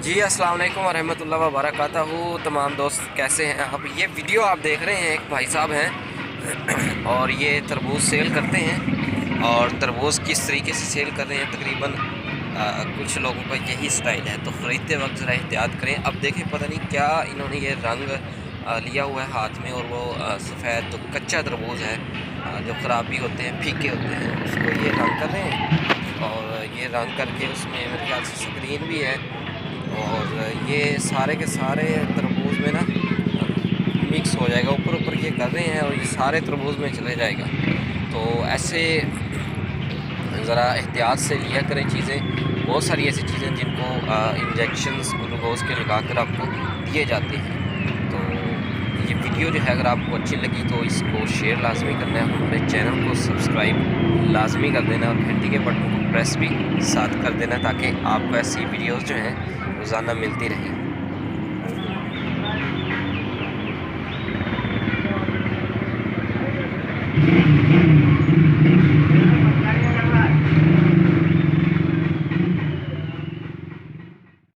जी अस्सलाम वालेकुम वरहमतुल्लाहि वबरकातुहू। तमाम दोस्त कैसे हैं। अब ये वीडियो आप देख रहे हैं, एक भाई साहब हैं और ये तरबूज सेल करते हैं और तरबूज़ किस तरीके से सेल कर रहे हैं। तकरीबन कुछ लोगों का यही स्टाइल है, तो ख़रीदते वक्त ज़रा एहतियात करें। अब देखें पता नहीं क्या इन्होंने ये रंग लिया हुआ है हाथ में, और वो सफ़ेद तो कच्चा तरबूज है जो ख़राब भी होते हैं, फीके होते हैं, उसको ये रंग कर रहे हैं। और ये रंग करके उसमें मेरे ख्याल से स्क्रीन भी है, और ये सारे के सारे तरबूज में ना मिक्स हो जाएगा। ऊपर ऊपर ये कर रहे हैं और ये सारे तरबूज में चले जाएगा। तो ऐसे ज़रा एहतियात से लिया करें चीज़ें। बहुत सारी ऐसी चीज़ें जिनको इंजेक्शंस ग्लूकोज के लगा कर आपको दिए जाते हैं। तो ये वीडियो जो है, अगर आपको अच्छी लगी तो इसको शेयर लाजमी करना है, हमारे चैनल को सब्सक्राइब लाजमी कर देना और घंटी के बटन को प्रेस भी साथ कर देना, ताकि आपको ऐसी वीडियोज़ जो हैं रोज़ाना मिलती रहें।